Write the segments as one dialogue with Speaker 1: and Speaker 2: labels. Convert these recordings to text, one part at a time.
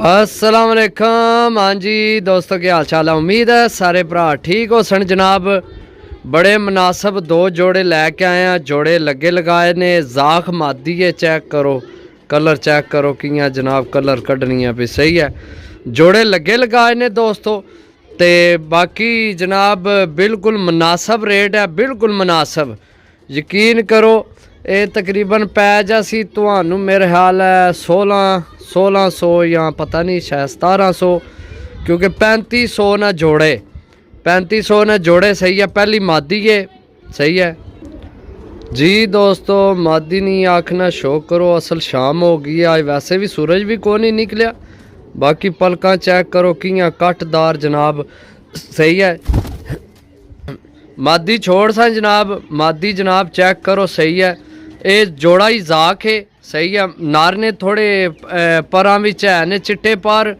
Speaker 1: अस्सलाम वालेकुम। हाँ जी दोस्तों, क्या हाल चाल है? उम्मीद है सारे भरा ठीक हो सन जनाब। बड़े मुनासब दो जोड़े लैके आए हैं। जोड़े लगे लगाए ने, जाख मादी है। चेक करो कलर, चेक करो कियां जनाब कलर कड्ढनियां भी सही है। जोड़े लगे लगाए ने दोस्तों। ते बाकी जनाब बिल्कुल मुनासब रेट है, बिल्कुल मुनासब। यकीन करो ये तकरीबन पै जासी तुहानू मेरे ख्याल है 1600 या पता नहीं शायद 1700, क्योंकि 3500 ना जोड़े, 3500 ना जोड़े सही है। पहली मादी है सही है जी दोस्तों। मादी नहीं आखना शो करो, असल शाम हो गई है आज, वैसे भी सूरज भी को नहीं निकलिया। बाकी पलका चेक करो कियां कटदार जनाब सही है। मादी छोड़ सा जनाब, मादी जनाब चेक करो सही है। ये जोड़ा ही जाक है सही है। नार ने थोड़े परां विच है ने चिट्टे पर,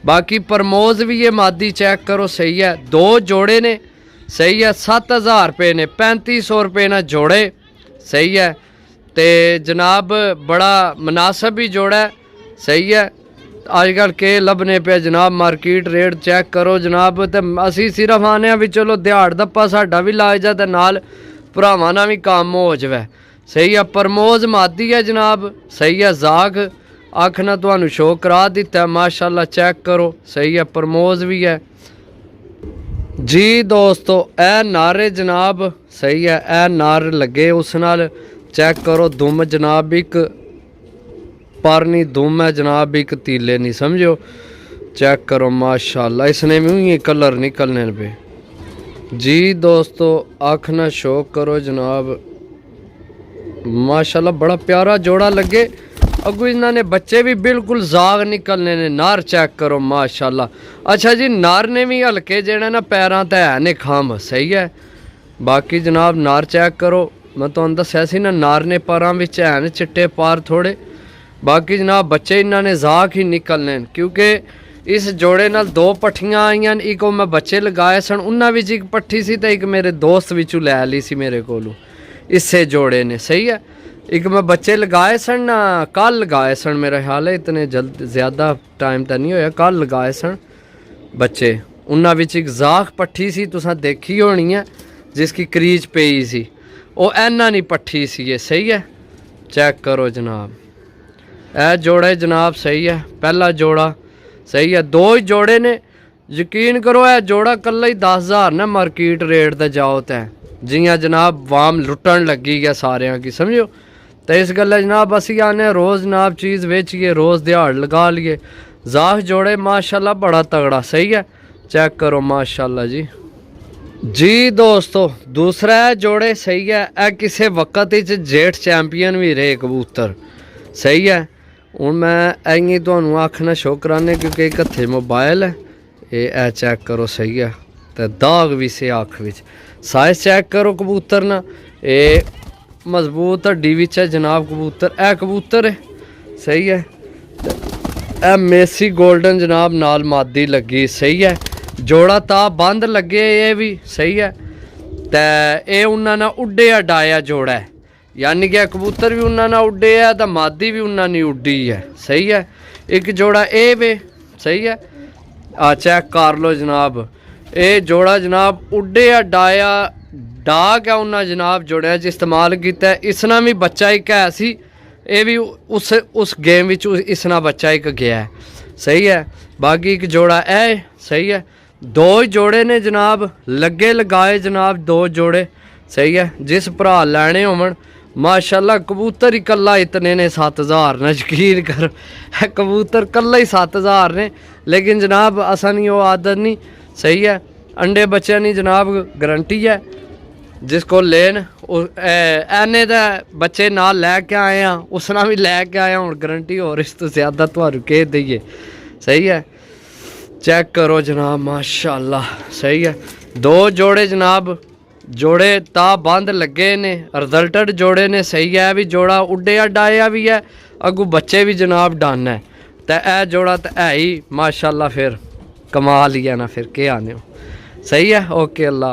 Speaker 1: बाकी परमोज भी ये मादी चेक करो सही है। दो जोड़े ने सही है, 7000 रुपये ने, 3500 रुपये ना जोड़े सही है। ते जनाब बड़ा मुनासब ही जोड़ा है सही है। अजकल के लभने पे जनाब मार्केट रेट चेक करो जनाब। तो असी सिर्फ आने भी चलो दिहाड़ दप्पा साडा भी लाग जाए तो नाल भरावां ना भी काम हो जाए सही है। परमोज मादी है जनाब सही है। जाग आखना तुहानू शो करा दिता है माशाल्लाह, चेक करो सही है। परमोज भी है जी दोस्तों। ए नारे जनाब सही है, ए नार लगे उस नाल चेक करो। दुम जनाब एक पर नहीं दुम है जनाब, एक तीले नहीं समझो। चेक करो माशाल्लाह, इसने भी कलर निकलने पे जी दोस्तों। आखना शो करो जनाब माशाल्लाह, बड़ा प्यारा जोड़ा लगे। अगू इन्होंने बच्चे भी बिल्कुल जाग निकलने ने। नार चेक करो माशाल्लाह। अच्छा जी, नार ने भी हल्के जेड़े ना पैरां ते है ने खंभ सही है। बाकी जनाब नार चेक करो, मैं तुहानू दस्सिया सी ना नार ने परां विच है ने चिट्टे पार थोड़े। बाकी जनाब बच्चे इन्होंने जाक ही निकलने, क्योंकि इस जोड़े नाल दो पट्ठियां आईयां। एक मैं बच्चे लगाए सन, उन्हां विच एक पट्ठी सी ते एक मेरे दोस्त विचों लै ली सी मेरे कोलों इससे जोड़े ने सही है। एक मैं बच्चे लगाए सन ना, कल लगाए सन मेरा ख्याल है, इतने जल्द ज़्यादा टाइम तो नहीं होया, कल लगाए सन बच्चे। उन्हां विच एक जाख पट्ठी सी तुसां देखी होनी है, जिसकी क्रीज पेई सी, वो ऐना नहीं पट्ठी सी ये सही है। चेक करो जनाब ए जोड़े जनाब सही है। पहला जोड़ा सही है, दो ही जोड़े ने। यकीन करो ए जोड़ा कल्ला ही 10,000 ना मार्केट रेट ते जाओ तै जियां जनाब वाम लुटन लगी गया सारियां की समझो। तो इस गल्ला जनाब असी आने रोज़ जनाब चीज़ बेचिए, रोज़ दिहाड़ लगा लिए। जाख जोड़े माशाल्लाह बड़ा तगड़ा सही है। चेक करो माशाल्लाह जी जी दोस्तों। दूसरा है जोड़े सही है। ए किसी वक्त जेठ चैंपियन भी रहे कबूतर सही है। हूँ मैं आई तुहानू आखना शो कराने, क्योंकि एक हत्थे मोबाइल है ये चेक करो सही है। तो दाग भी से अख विच साइज चेक करो कबूतर ना, ये मजबूत हड्डी विच है जनाब कबूतर। ए कबूतर है सही है। ए मेसी गोल्डन जनाब नाल मादी लगी सही है। जोड़ा ता बंद लगे ये भी सही है। तो ये उन्होंने ना उड्डे डाया जोड़ा है, यानी कि कबूतर भी उन्होंने उड्डे है तो मादी भी उन्होंने उड्डी है सही है। एक जोड़ा ए वे सही है। चेक कर लो जनाब, ये जोड़ा जनाब उड्डे डाया डा क्या उन्हें जनाब जोड़िया च इस्तेमाल किया। इसना भी बच्चा एक है सी, ये भी उस गेम विच इसना बच्चा एक गया है सही है। बाकी एक जोड़ा है सही है। दो ही जोड़े ने जनाब लगे लगाए जनाब, दो जोड़े सही है। जिस भरा लैने होवन माशाल्लाह। कबूतर ही कल्ला इतने ने 7000 ने, यकीन कर कबूतर कल्ला ही 7000 ने। लेकिन जनाब असा नहीं वो आदत नहीं सही है। अंडे बच्चे नहीं जनाब गारंटी है, जिसको लेन एने दा बच्चे नाल लैके आए हैं, उसना भी लैके आया हूँ गारंटी। और इस तो ज़्यादा तुहानू कह दईए सही है। चेक करो जनाब माशाल्लाह सही है। दो जोड़े जनाब जोड़े ता बंद लगे ने, रिजल्टेड जोड़े ने सही है। भी जोड़ा उड्डे डाया भी है, अगू बच्चे भी जनाब डन है। तो यह जोड़ा तो है ही माशाल्लाह, फिर कमाल ही है ना, फिर क्या आने सही है। ओके अल्लाह।